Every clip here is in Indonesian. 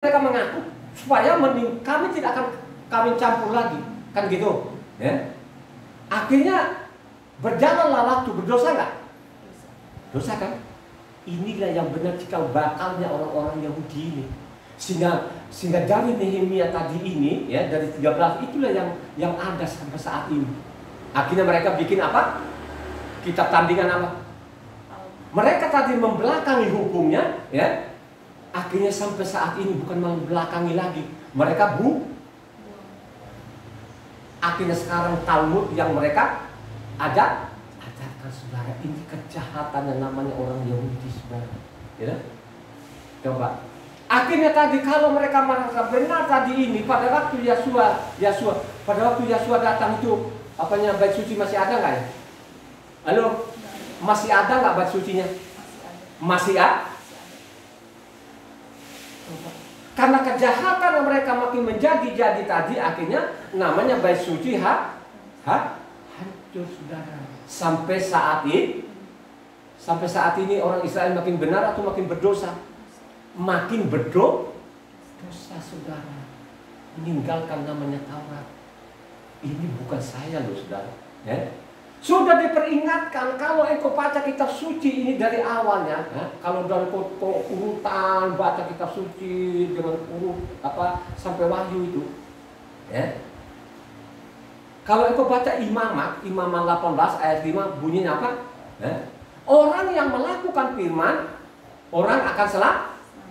mereka mengaku supaya kami tidak akan kami campur lagi, kan gitu ya. Akhirnya berjalanlah waktu, berdosa nggak? Dosa kan? Inilah yang benar cikal bakalnya orang-orang Yahudi ini. Sehingga dari Nehemia tadi ini ya, dari 13 itulah yang ada sampai saat ini. Akhirnya mereka bikin apa? Kitab tandingan apa? Mereka tadi membelakangi hukumnya ya. Akhirnya sampai saat ini bukan membelakangi lagi. Mereka akhirnya sekarang Talmud yang mereka ajarkan, saudara. Ini kejahatan yang namanya orang Yahudi, saudara. Ya? Coba. Akhirnya tadi kalau mereka merasa benar tadi ini pada waktu pada waktu Yasua datang itu, apanya bait suci masih ada nggak ya? Halo, masih ada nggak bait sucinya? Masih ada. Karena kejahatan yang mereka makin menjadi tadi, akhirnya namanya bait suci hancur, saudara. Sampai saat ini orang Israel makin benar atau makin berdosa? Makin berdosa, saudara. Meninggalkan namanya Taurat. Ini bukan saya loh, saudara. Ya? Sudah diperingatkan kalau engkau baca kitab suci ini dari awalnya, ya? Kalau dari urutan baca kitab suci dengan urut sampai Wahyu itu, ya. Kalau engkau baca Imamat 18 ayat 5 bunyinya apa? Ya? Orang yang melakukan firman, orang akan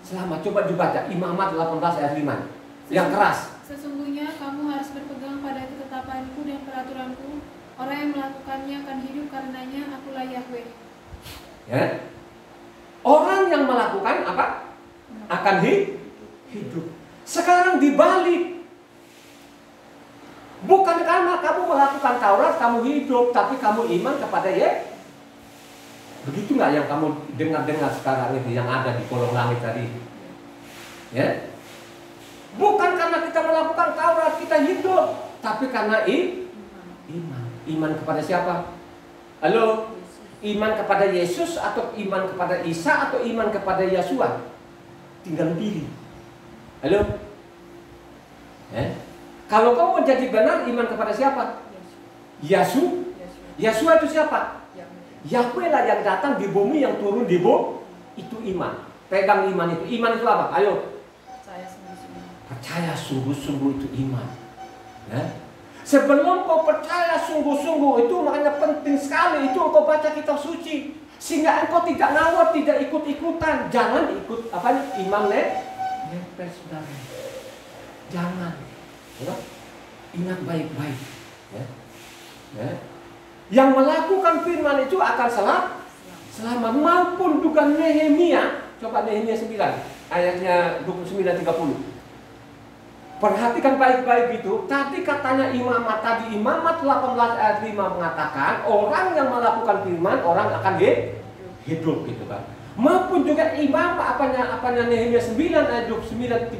selamat. Coba dibaca Imamat 18 ayat 5 yang keras. Sesungguhnya kamu harus berpegang pada ketetapanku dan peraturanku. Orang yang melakukannya akan hidup karenanya, akulah Yahweh. Ya. Orang yang melakukan apa? Akan hidup. Sekarang dibalik. Bukan karena kamu melakukan Taurat kamu hidup, tapi kamu iman kepada Yesus. Begitu nggak yang kamu dengar sekarang itu yang ada di kolong langit tadi? Ya. Bukan karena kita melakukan Taurat kita hidup, tapi karena iman. Iman kepada siapa? Halo? Iman kepada Yesus atau iman kepada Isa atau iman kepada Yasua? Tinggal pilih. Halo? Kalau kamu menjadi benar, iman kepada siapa? Yasua itu siapa? Yahweh lah yang datang di bumi, yang turun di bumi. Itu iman. Pegang iman itu. Iman itu apa? Ayo. Percaya sungguh-sungguh itu iman. Ya? Sebelum kau percaya sungguh-sungguh itu, makanya penting sekali itu kau baca kitab suci, sehingga engkau tidak ngawur, tidak ikut-ikutan. Jangan ikut imam nempel, saudara. Jangan. Ya? Ingat baik-baik. Ya? Ya? Yang melakukan firman itu akan selamat. Maupun juga Nehemia. Coba Nehemia 9 ayatnya 29-30. Perhatikan baik-baik itu. Tadi katanya Imamat 18 ayat 5 mengatakan orang yang melakukan firman orang akan hidup gitu kan. Maupun juga apanya Nehemia 9 ayat 29-30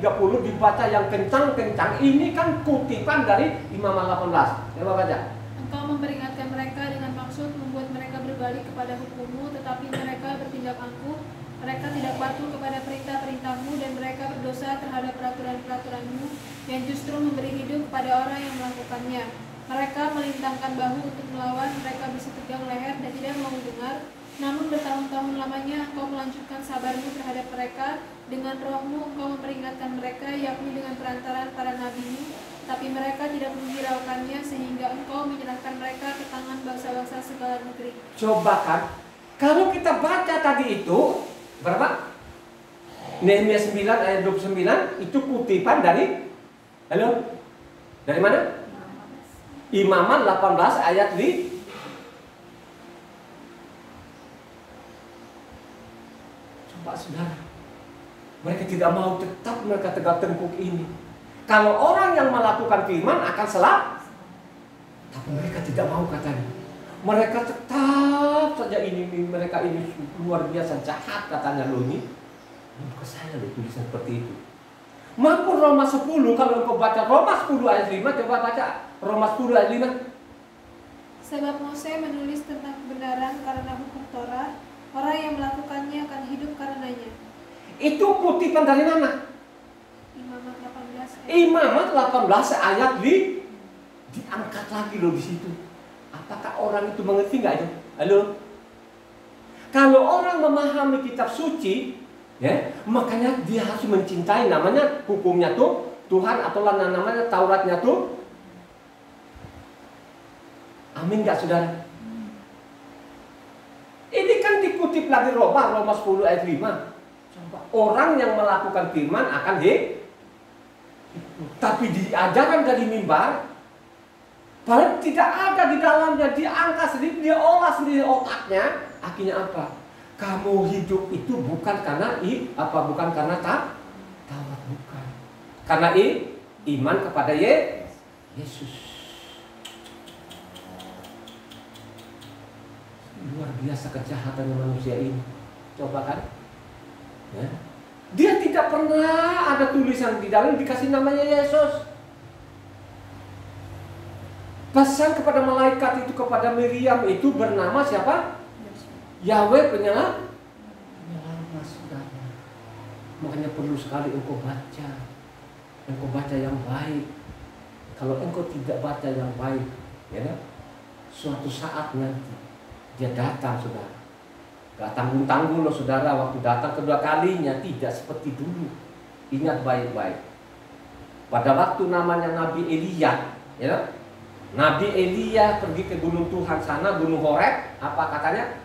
dibaca yang kencang-kencang. Ini kan kutipan dari Imamat 18. Coba baca. Engkau memperingatkan mereka dengan maksud membuat mereka berbalik kepada hukum-Mu, tetapi mereka bertindak angkuh. Mereka tidak patuh kepada perintah-perintah-Mu dan mereka berdosa terhadap peraturan-peraturan-Mu yang justru memberi hidup kepada orang yang melakukannya. Mereka melintangkan bahu untuk melawan, mereka bersetegang leher dan tidak mau dengar. Namun bertahun-tahun lamanya Engkau melanjutkan sabar-Mu terhadap mereka. Dengan roh-Mu Engkau memperingatkan mereka, yakni dengan perantaraan para nabi-Mu. Tapi mereka tidak menghiraukannya sehingga Engkau menyerahkan mereka ke tangan bangsa-bangsa segala negeri. Coba kan, kalau kita baca tadi itu berapa? Nehemia 9 ayat 29 itu kutipan dari dari mana? Imamat 18 ayat 5. Coba saudara, mereka tidak mau, tetap mereka tegak tengkuk ini. Kalau orang yang melakukan firman akan selamat, tapi mereka tidak mau katanya. Mereka tetap saja mereka ini luar biasa jahat katanya loh ini. Bukan saya loh tulisan seperti itu. Maupun Roma 10, kalau engkau baca Roma 10 ayat 5, coba baca Roma 10 ayat 5. Sebab Mose menulis tentang kebenaran karena hukum Torah, orang yang melakukannya akan hidup karenanya. Itu kutipan dari mana? Imamat 18 ayat diangkat lagi loh di situ. Apakah orang itu mengerti nggak itu? Halo? Kalau orang memahami kitab suci, ya, makanya dia harus mencintai, namanya hukumnya tuh Tuhan, atau namanya Tauratnya tuh. Amin nggak saudara? Ini kan dikutip lagi Roma 10 ayat 5. Coba, orang yang melakukan firman akan tapi diajarkan dari mimbar, padahal tidak ada di dalamnya, diangkat sendiri, dia olah sendiri otaknya. Akhirnya apa? Kamu hidup itu bukan karena bukan karena Taurat, bukan. Karena iman kepada Yesus. Luar biasa kejahatannya manusia ini. Coba kan? Ya. Dia tidak pernah ada tulisan di dalam dikasih namanya Yesus. Pesan kepada malaikat itu, kepada Miriam itu bernama siapa? Yahweh penyelamat, saudara. Makanya perlu sekali engkau baca. Engkau baca yang baik. Kalau engkau tidak baca yang baik, ya, suatu saat nanti dia datang, saudara. Gak tanggung-tanggung loh saudara, waktu datang kedua kalinya tidak seperti dulu. Ingat baik-baik. Pada waktu namanya Nabi Elia, ya, Nabi Elia pergi ke gunung Tuhan sana, gunung Horeb, apa katanya?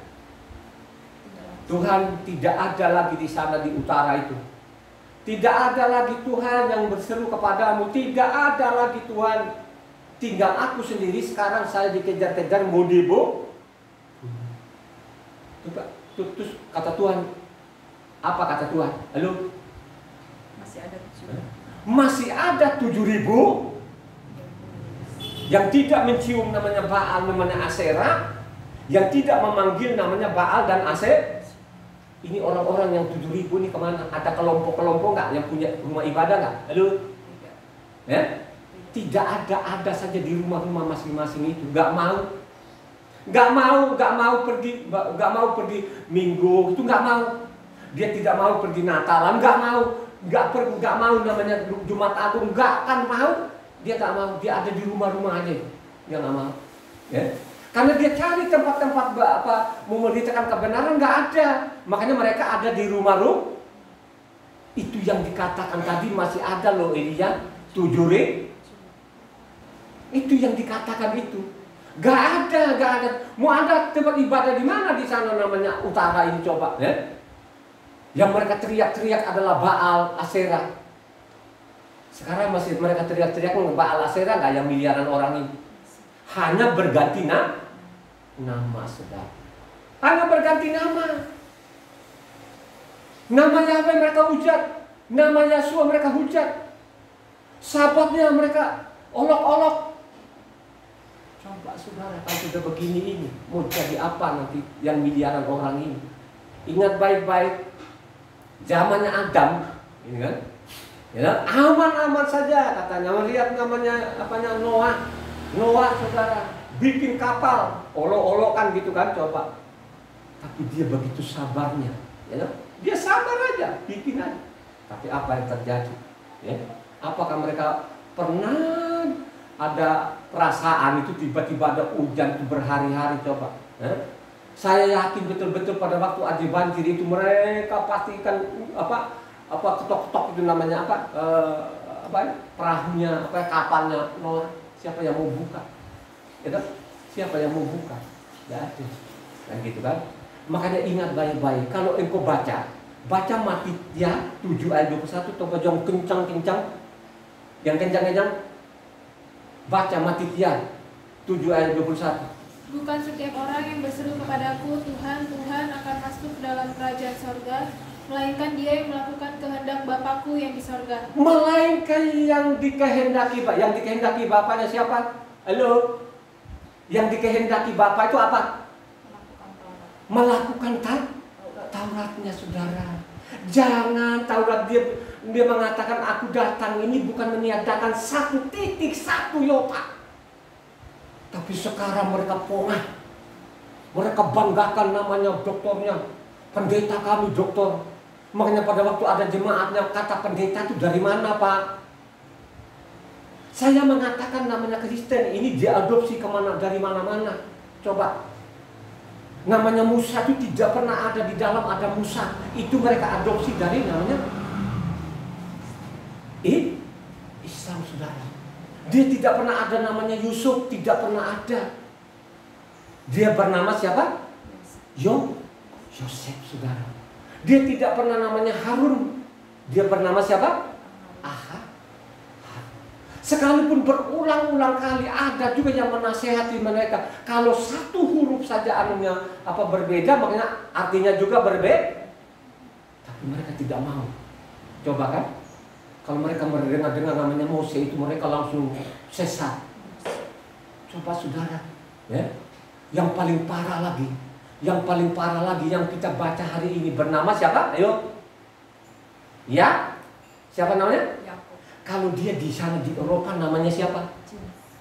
Tuhan tidak ada lagi di sana di utara itu. Tidak ada lagi Tuhan yang berseru kepadamu. Tidak ada lagi Tuhan. Tinggal aku sendiri, sekarang saya dikejar-kejar mau debo. Terus kata Tuhan, apa kata Tuhan? Halo? Masih ada 7.000 yang tidak mencium namanya Baal, namanya Aserah, yang tidak memanggil namanya Baal dan Aser. Ini orang-orang yang 7.000 ini kemana? Ada kelompok-kelompok nggak yang punya rumah ibadah nggak? Halo? Ya? Tidak ada saja di rumah-rumah masing-masing itu. Nggak mau pergi Minggu itu, nggak mau. Dia tidak mau pergi Natalan, nggak mau namanya Jumat Agung, nggak akan mau. Dia nggak mau. Dia ada di rumah-rumah aja. Dia nggak mau. Ya? Karena dia cari tempat-tempat memberitakan kebenaran, nggak ada. Makanya mereka ada di rumah-rumah. Itu yang dikatakan tadi masih ada loh Elia 7.000. Itu yang dikatakan itu. Gak ada. Mau ada tempat ibadah di mana di sana namanya utara ini coba, ya? Yang mereka teriak-teriak adalah Baal, Aserah. Sekarang masih mereka teriak-teriak Baal, Aserah nggak, yang miliaran orang ini. Hanya berganti nama, saudara. Hanya berganti nama. Nama Yahweh mereka hujat, nama Yeshua mereka hujat. Sahabatnya mereka olok-olok. Coba saudara, kalau sudah begini ini, mau jadi apa nanti yang miliaran orang ini? Ingat baik-baik, zamannya Adam, ini kan, ya, aman-aman saja katanya. Melihat namanya Noah saudara, bikin kapal, olok-olokan gitu kan, coba. Tapi dia begitu sabarnya, ya, dia sabar aja, bikin aja. Tapi apa yang terjadi? Ya, apakah mereka pernah ada perasaan itu tiba-tiba ada hujan itu berhari-hari coba? Saya yakin betul-betul pada waktu ada banjir itu mereka pastikan ketok-ketok itu namanya perahunya, kapalnya Noah. Siapa yang mau buka? Ya, siapa yang mau buka? Tidak ada. Kan gitu kan? Makanya ingat baik-baik. Kalau engkau baca Matitia 7 ayat 21, coba jangan kencang-kencang. Yang kencang-kencang. Baca Matitia 7 ayat 21. Bukan setiap orang yang berseru kepadaku, Tuhan, Tuhan akan masuk ke dalam kerajaan sorga, melainkan dia yang melakukan kehendak Bapakku yang di sorga. Melainkan yang dikehendaki Bapaknya siapa? Halo? Yang dikehendaki Bapa itu apa? Melakukan Tauratnya, saudara. Jangan Taurat dia mengatakan aku datang ini bukan meniadakan 1 iota. Tapi sekarang mereka pongah. Mereka banggakan namanya doktornya. Pendeta kami doktor. Makanya pada waktu ada jemaatnya kata pendeta itu dari mana Pak? Saya mengatakan namanya Kristen ini diadopsi dari mana-mana. Coba, namanya Musa itu tidak pernah ada di dalam ada Musa. Itu mereka adopsi dari namanya Islam, saudara. Dia tidak pernah ada namanya Yusuf, tidak pernah ada. Dia bernama siapa? Yosef, saudara. Dia tidak pernah namanya Harun. Dia bernama siapa? Sekalipun berulang-ulang kali ada juga yang menasehati mereka. Kalau satu huruf saja anunya berbeda, makanya artinya juga berbeda. Tapi mereka tidak mau. Coba kan? Kalau mereka mendengar namanya Mose itu mereka langsung sesat. Coba saudara, ya. Yang paling parah lagi, yang kita baca hari ini bernama siapa? Ayo. Ya? Siapa namanya? Kalau dia di sana di Eropa namanya siapa?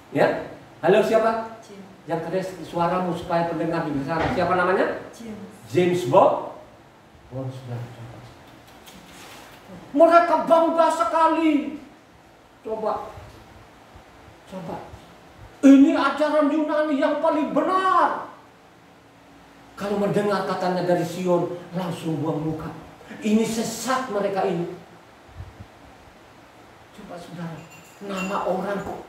Ya? Halo siapa? Yang keras suaramu supaya pendengar di sana. Siapa namanya? James Bond. Mereka bangga sekali. Coba. Ini ajaran Yunani yang paling benar. Kalau mendengar katanya dari Sion, langsung buang muka. Ini sesat mereka ini. Coba saudara, nama orang kok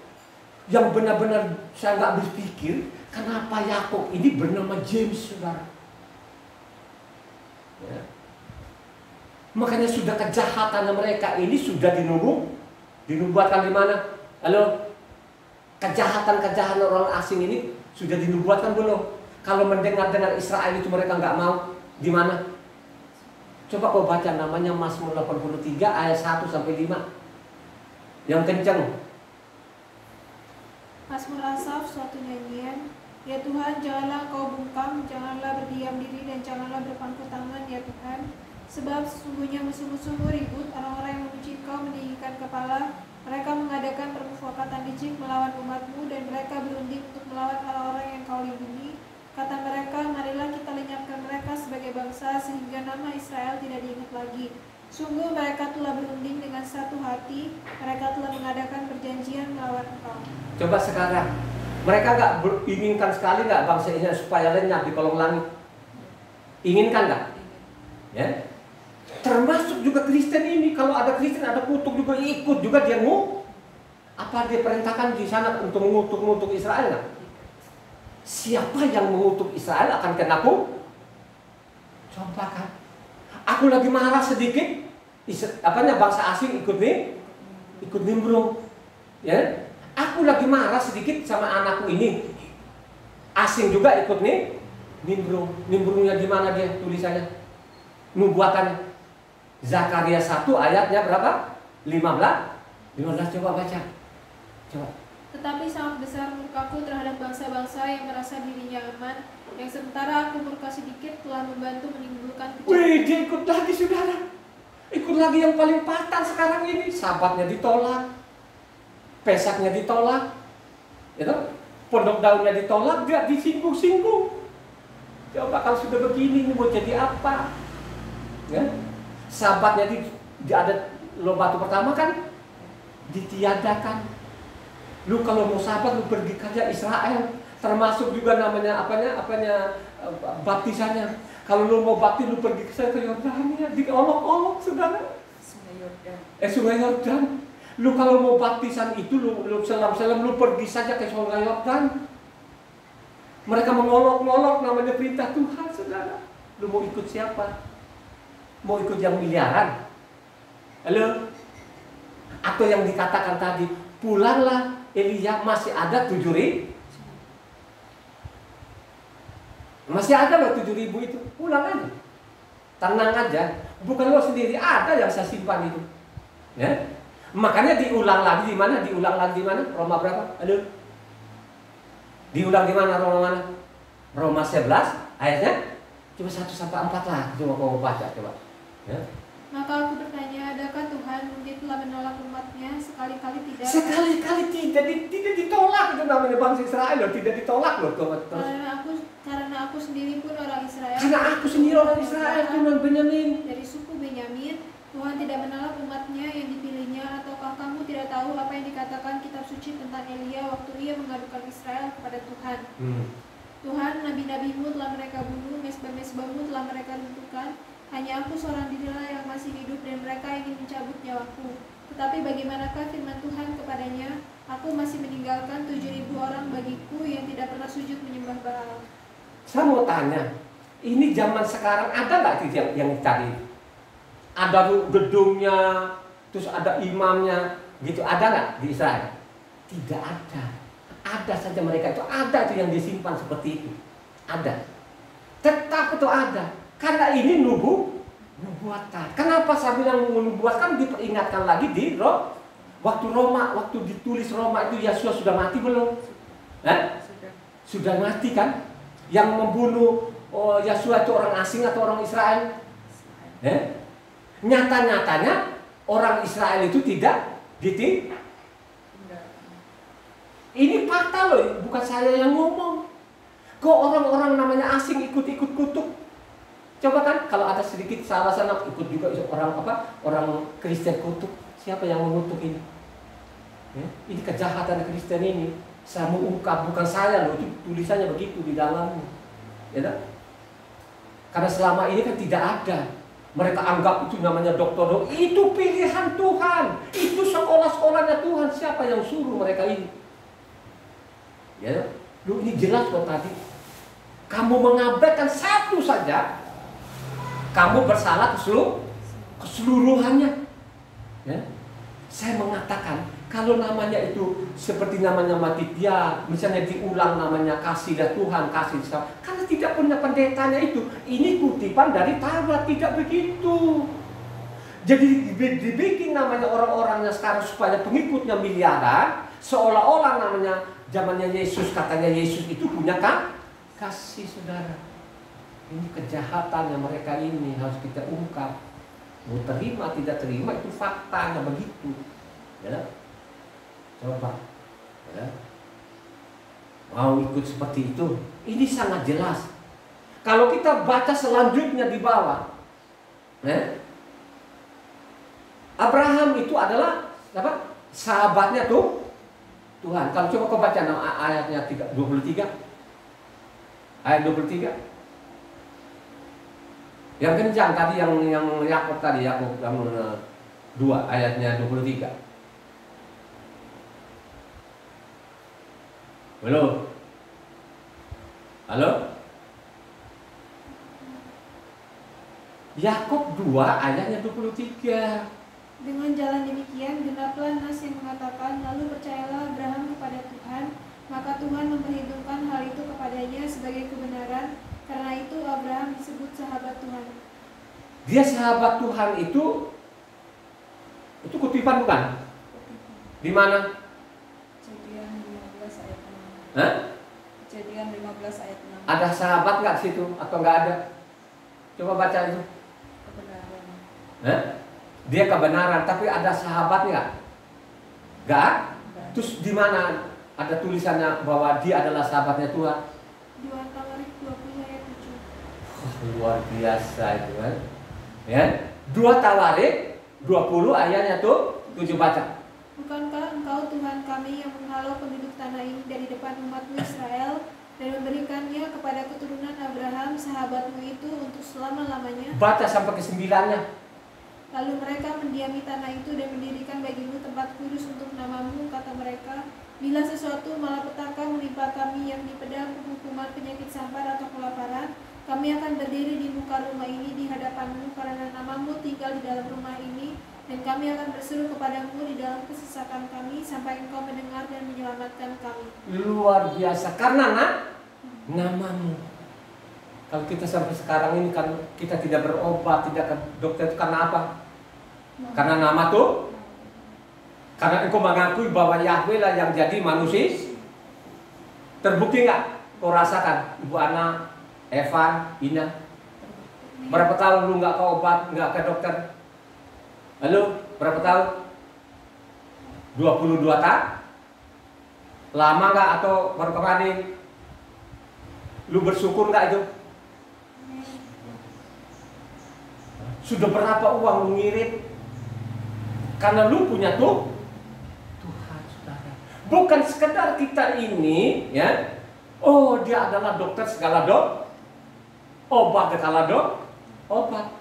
yang benar-benar saya nggak berpikir kenapa Yakub ini bernama James, saudara. Ya. Makanya sudah kejahatan mereka ini sudah dinubuatkan di mana? Halo, kejahatan orang asing ini sudah dinubuatkan belum? Kalau mendengar Israel itu mereka nggak mau, di mana? Coba kau baca namanya Mazmur 83 ayat 1 sampai 5. Yang kencang. Mazmur Asaf, suatu nyanyian. Ya Tuhan, janganlah kau bungkam, janganlah berdiam diri, dan janganlah berpangku tangan, ya Tuhan. Sebab sesungguhnya musuh-musuhmu ribut, orang-orang yang memuji kau meninggikan kepala. Mereka mengadakan permufakatan licik melawan umatmu, dan mereka berunding untuk melawan orang-orang yang kau lindungi. Kata mereka, marilah kita lenyapkan mereka sebagai bangsa, sehingga nama Israel tidak diingat lagi. Sungguh mereka telah berunding dengan satu hati, mereka telah mengadakan perjanjian melawan engkau. Coba sekarang, mereka nggak inginkan sekali nggak bangsa ini supaya lenyap di kolong langit? Inginkan nggak? Ya. Termasuk juga Kristen ini, kalau ada Kristen ada kutuk juga ikut juga dia apa dia perintahkan di sana untuk mengutuk Israel nggak? Siapa yang mengutuk Israel akan kena coba kan? Aku lagi marah sedikit, bangsa asing ikut nimbrung, ya. Aku lagi marah sedikit sama anakku ini, asing juga ikut nimbrung. Nimbrungnya di mana dia tulisannya? Nubuatannya. Zakaria 1 ayatnya berapa? 15 coba baca. Coba. Tetapi sangat besar murkaku terhadap bangsa-bangsa yang merasa dirinya aman, yang sementara aku murka sedikit telah membantu menimbulkan kejahatan. Wih, dia ikut lagi saudara. Ikut lagi yang paling fatal sekarang ini. Sabatnya ditolak, Pesaknya ditolak, pondok daunnya ditolak, dia disinggung-singgung. Coba kalau sudah begini, ini mau jadi apa? Ya? Sabatnya ada lo batu pertama kan ditiadakan. Lu kalau mau sabat lu pergi kerja Israel, termasuk juga namanya baptisannya. Kalau lu mau baptis lu pergi ke Yordania, diolok-olok saudara. Sungai Yordan. Lu kalau mau baptisan itu lu selam-selam lu pergi saja ke Sungai Yordan. Mereka mengolok-olok namanya perintah Tuhan, saudara. Lu mau ikut siapa? Mau ikut yang miliaran? Halo? Atau yang dikatakan tadi, pulanglah Elia, masih ada 7.000. Masih ada loh 7.000 itu. Pulang aja. Tenang aja. Bukan lo sendiri, ada yang saya simpan itu. Ya? Makanya diulang lagi di mana? Roma berapa? Aduh. Diulang di mana Roma mana? Roma 11 ayatnya cuma 1 sampai 4 lah. Coba kau baca coba. Ya. Maka aku bertanya, adakah Tuhan mungkin telah menolak umatnya? Sekali-kali tidak. Sekali-kali tidak ditolak. Itu namanya bangsa Israel loh, tidak ditolak loh. Karena aku sendiri pun orang Israel. Karena aku sendiri orang Israel, Tuhan Benyamin. Dari suku Benyamin, Tuhan tidak menolak umatnya yang dipilihnya. Ataukah kamu tidak tahu tahu apa yang dikatakan kitab suci tentang Elia waktu ia mengadukan Israel kepada Tuhan. Tuhan, nabi-nabimu telah mereka bunuh, mesbah-mesbahmu telah mereka runtuhkan. Hanya aku seorang dirilah yang masih hidup dan mereka ingin mencabut nyawaku. Tetapi bagaimanakah firman Tuhan kepadanya? Aku masih meninggalkan 7.000 orang bagiku yang tidak pernah sujud menyembah Baal. Saya mau tanya, ini zaman sekarang ada nggak yang cari? Ada gedungnya, terus ada imamnya, gitu, ada nggak di Israel? Tidak ada. Ada saja mereka itu, ada tuh yang disimpan seperti itu. Ada. Tetap itu ada. Karena ini nubuatan. Kenapa saya bilang menubuatkan? Diperingatkan lagi di waktu Roma, waktu ditulis Roma itu Yesus sudah mati belum? Sudah mati kan? Yang membunuh Yesus itu orang asing atau orang Israel? Nyata-nyatanya orang Israel itu tidak ditindak. Ini fakta loh, bukan saya yang ngomong. Kok orang-orang namanya asing ikut-ikut kutuk? Coba kan kalau ada sedikit salah sana ikut juga orang Kristen kutuk. Siapa yang mengutuk ini? Ini kejahatan Kristen ini. Saya mau ungkap, bukan saya loh, itu tulisannya begitu di dalamnya. Ya kan? Karena selama ini kan tidak ada. Mereka anggap itu namanya dokter. Itu pilihan Tuhan. Itu sekolah-sekolahnya Tuhan. Siapa yang suruh mereka ini? Ya, lu ini jelas kok tadi. Kamu mengabaikan satu saja, kamu bersalah keseluruhannya. Ya. Saya mengatakan kalau namanya itu seperti namanya Matitya, misalnya diulang namanya kasih dan Tuhan kasih, karena tidak punya pendetanya itu. Ini kutipan dari Taurat, tidak begitu. Jadi dibikin namanya orang-orangnya sekarang supaya pengikutnya miliaran, seolah-olah namanya zamannya Yesus, katanya Yesus itu punya kasih, saudara. Ini kejahatan yang mereka ini harus kita ungkap. Mau terima tidak terima itu faktanya begitu. Ya. Coba, ya. Mau ikut seperti itu? Ini sangat jelas. Kalau kita baca selanjutnya di bawah, ya, Abraham itu adalah apa? Sahabatnya tuh Tuhan. Kalau coba kau baca ayatnya 23. Ayat 23. Yang kencang tadi yang Yakub tadi, Yakub 2 ayatnya 23. Belum? Halo? Yakub 2 ayatnya 23. Dengan jalan demikian, genaplah nas yang mengatakan, lalu percayalah Abraham kepada Tuhan, maka Tuhan memperhitungkan hal itu kepadanya sebagai kebenaran. Karena itu Abraham disebut sahabat Tuhan. Dia sahabat Tuhan itu kutipan bukan? Di mana? Kejadian 15 ayat 6. Hah? Kejadian 15 ayat 6. Ada sahabat nggak situ atau nggak ada? Coba baca itu. Kebenaran. Hah? Dia kebenaran, tapi ada sahabat nggak? Nggak? Terus di mana ada tulisannya bahwa dia adalah sahabatnya Tuhan? 2 Tawarik 20 ayat 7. Luar biasa itu kan? Ya, 2 Tawarik 20 ayatnya tuh 7 baca. Bukankah engkau Tuhan kami yang menghalau penduduk tanah ini dari depan umatmu Israel dan memberikannya kepada keturunan Abraham sahabatmu itu untuk selama-lamanya? Baca sampai ke 9-nya. Lalu mereka mendiami tanah itu dan mendirikan bagimu tempat kudus untuk namamu, kata mereka. Bila sesuatu malapetaka menimpa kami, yakni pedang, hukuman, penyakit sampar atau kelaparan, kami akan berdiri di muka rumah ini di hadapanmu karena namamu tinggal di dalam rumah ini, dan kami akan berseru kepadamu di dalam kesesakan kami sampai engkau mendengar dan menyelamatkan kami. Luar biasa, karena namamu. Kalau kita sampai sekarang ini kan kita tidak berobat, tidak ke dokter itu karena apa? Karena nama tuh. Karena engkau mengakui bahwa Yahweh lah yang jadi manusia. Terbukti nggak? Kau rasakan, Ibu Ana, Evan, Ina. Berapa tahun lu nggak ke obat, nggak ke dokter? Lalu berapa tahun? 22 tahun? Lama nggak atau baru kemarin? Lu bersyukur nggak itu? Sudah berapa uang lu ngirit? Karena lu punya Bukan sekedar kita ini, ya, oh dia adalah dokter segala obat segala obat.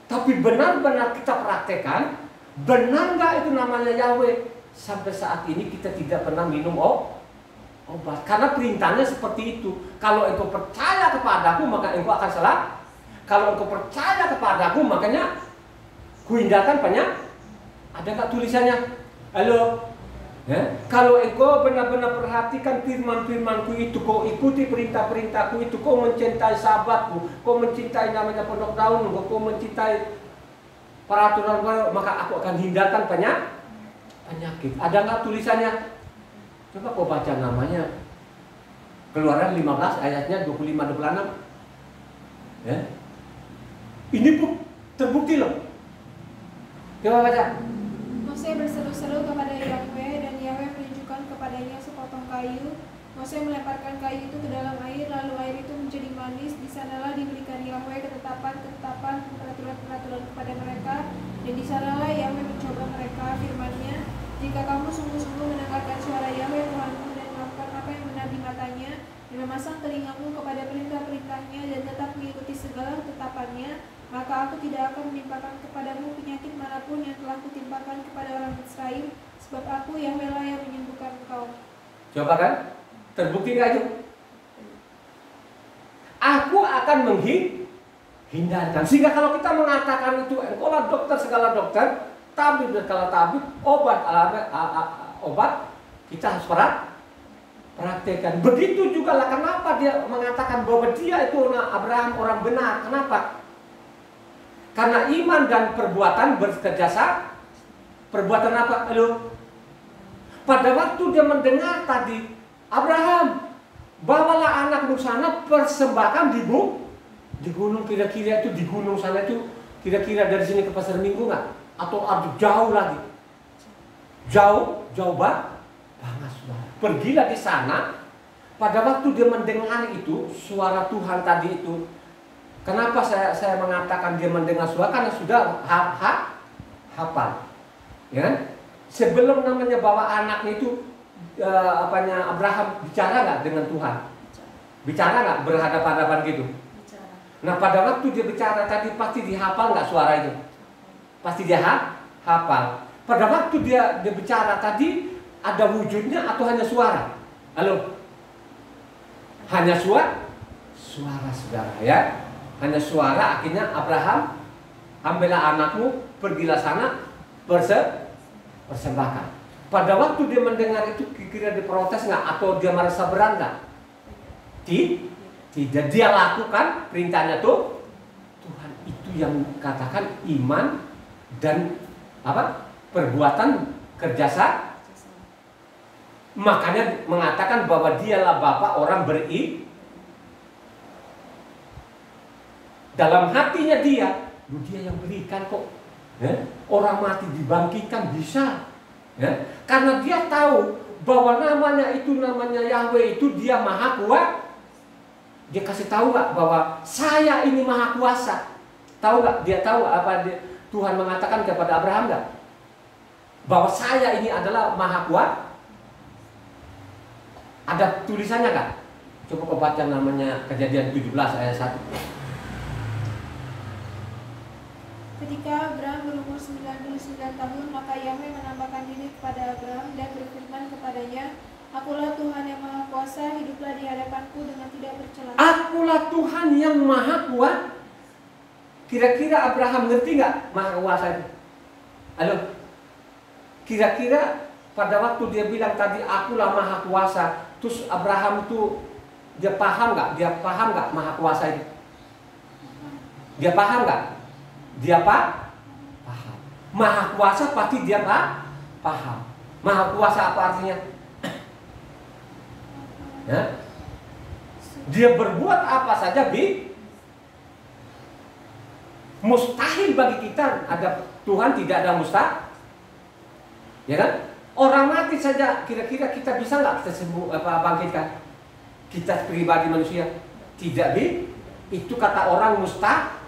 Tapi benar-benar kita praktekkan, benar nggak itu namanya Yahweh? Sampai saat ini kita tidak pernah minum obat. Karena perintahnya seperti itu. Kalau engkau percaya kepadaku, maka engkau akan salah. Kalau engkau percaya kepadaku, makanya kuhindarkan banyak. Ada nggak tulisannya? Halo? Ya? Kalau engkau benar-benar perhatikan firman-firmanku itu, kau ikuti perintah-perintahku itu, kau mencintai sahabatku, kau mencintai namanya pondok daun, kau mencintai peraturan, maka aku akan hindarkan penyakit. Ada nggak tulisannya? Coba kau baca namanya. Keluaran 15 ayatnya 25-26. Ya. Ini terbukti loh. Coba baca. Mose berseru-seru kepada Yahweh, dan Yahweh menunjukkan kepadanya sepotong kayu. Mose melemparkan kayu itu ke dalam air, lalu air itu menjadi manis. Di sanalah diberikan Yahweh ketetapan-ketetapan, peraturan-peraturan kepada mereka. Dan di sanalah Yahweh mencoba mereka, firman-Nya, jika kamu sungguh-sungguh mendengarkan suara Yahweh Tuhanmu dan melakukan apa yang benar di matanya, dan memasang telingamu kepada perintah-perintahnya dan tetap mengikuti segala ketetapannya, maka aku tidak akan menimpakan kepadamu penyakit manapun yang telah kutimpakan kepada orang Israel, sebab aku Yahweh lah yang menyembuhkan engkau. Coba kan? Terbukti nggak itu? Aku akan menghindarkan. Sehingga kalau kita mengatakan itu, engkaulah dokter segala dokter, tabib segala tabib, obat, kita harus praktekkan. Begitu juga lah kenapa dia mengatakan bahwa dia itu Abraham orang benar. Kenapa? Karena iman dan perbuatan bekerjasama. Perbuatan apa? Halo? Pada waktu dia mendengar tadi, Abraham, bawalah anakmu sana, persembahkan di gunung. Kira-kira itu di gunung sana itu, kira-kira dari sini ke Pasar Minggu nggak? Atau jauh lagi? Jauh banget. Pergilah di sana. Pada waktu dia mendengar itu suara Tuhan tadi itu. Kenapa saya mengatakan dia mendengar suara? Karena sudah hafal, ya. Sebelum namanya bawa anaknya itu, Abraham bicara nggak dengan Tuhan? Bicara nggak berhadapan-hadapan gitu? Nah pada waktu dia bicara tadi pasti dihafal nggak suara itu? Pasti dia hafal. Pada waktu dia bicara tadi ada wujudnya atau hanya suara? Halo? Hanya suara saudara, ya. Hanya suara. Akhirnya Abraham, ambillah anakmu, pergilah sana, persembahkan. Pada waktu dia mendengar itu, kira-kira diprotes nggak atau dia merasa berat nggak? Tidak. Dia lakukan perintahnya tuh. Tuhan itu yang katakan iman dan perbuatan kerjasama. Makanya mengatakan bahwa dialah Bapa orang dalam hatinya dia yang berikan kok. Ya? Orang mati dibangkitkan bisa. Ya? Karena dia tahu bahwa namanya Yahweh itu dia maha kuasa. Dia kasih tahu nggak bahwa saya ini maha kuasa. Tahu nggak? Dia tahu apa Tuhan mengatakan kepada Abraham nggak? Bahwa saya ini adalah maha kuasa. Ada tulisannya nggak? Coba kau baca namanya Kejadian 17 ayat 1. Ketika Abraham berumur 99 tahun, maka Yahweh menambahkan diri kepada Abraham dan berfirman kepadanya, Akulah Tuhan yang Maha Kuasa, hiduplah di hadapanku dengan tidak bercela. Akulah Tuhan yang Maha Kuasa. Kira-kira Abraham ngerti nggak Maha Kuasa itu? Halo? Kira-kira pada waktu dia bilang tadi Akulah Maha Kuasa, terus Abraham itu dia paham nggak? Dia paham nggak Maha Kuasa itu? Dia paham nggak? Dia paham. Maha Kuasa pasti dia paham. Maha Kuasa apa artinya? Ya? Dia berbuat apa saja mustahil bagi kita. Ada Tuhan, tidak ada mustahil. Ya kan? Orang mati saja kira-kira kita bisa nggak kita bangkitkan? Kita pribadi manusia tidak itu kata orang mustahil.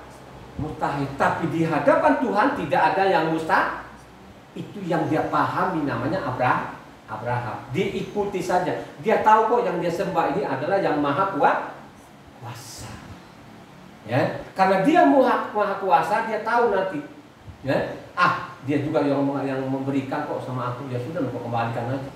Tapi di hadapan Tuhan tidak ada yang mustahil. Itu yang dia pahami namanya Abraham. Diikuti saja. Dia tahu kok yang dia sembah ini adalah yang maha kuasa. Ya, karena dia maha kuasa, dia tahu nanti. Ya, dia juga yang memberikan kok sama aku. Ya sudah, kok kembalikan aja.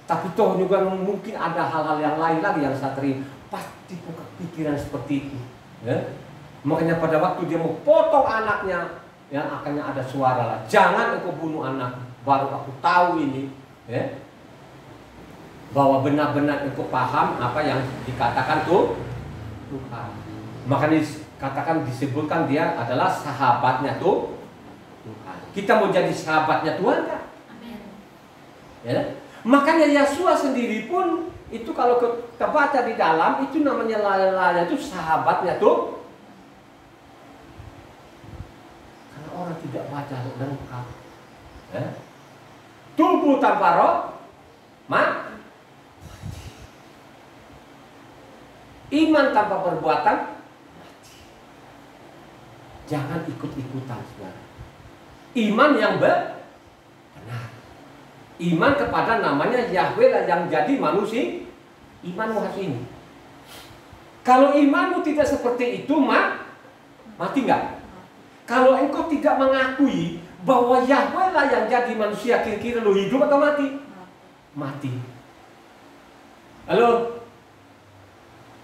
Tapi toh juga mungkin ada hal-hal yang lain lagi yang saya terima. Pasti pikiran seperti itu. Ya. Makanya pada waktu dia mau potong anaknya, ya akhirnya ada suara lah, jangan engkau bunuh anak. Baru aku tahu ini, ya, bahwa benar-benar engkau paham apa yang dikatakan tuh Tuhan. Makanya katakan disebutkan dia adalah sahabatnya tuh Tuhan. Kita mau jadi sahabatnya Tuhan kan? Amin. Ya. Makanya Yesua sendiri pun itu kalau kita baca di dalam itu namanya lala itu sahabatnya tuh. Karena orang tidak baca lengkap. Ya. Tubuh tanpa roh, iman tanpa perbuatan, jangan ikut-ikutan, saudara. Iman yang benar, iman kepada namanya Yahweh lah yang jadi manusia. Imanmu harus ini. Kalau imanmu tidak seperti itu, mati nggak? Kalau engkau tidak mengakui bahwa Yahweh lah yang jadi manusia, kira-kira lu hidup atau mati? Mati. Halo?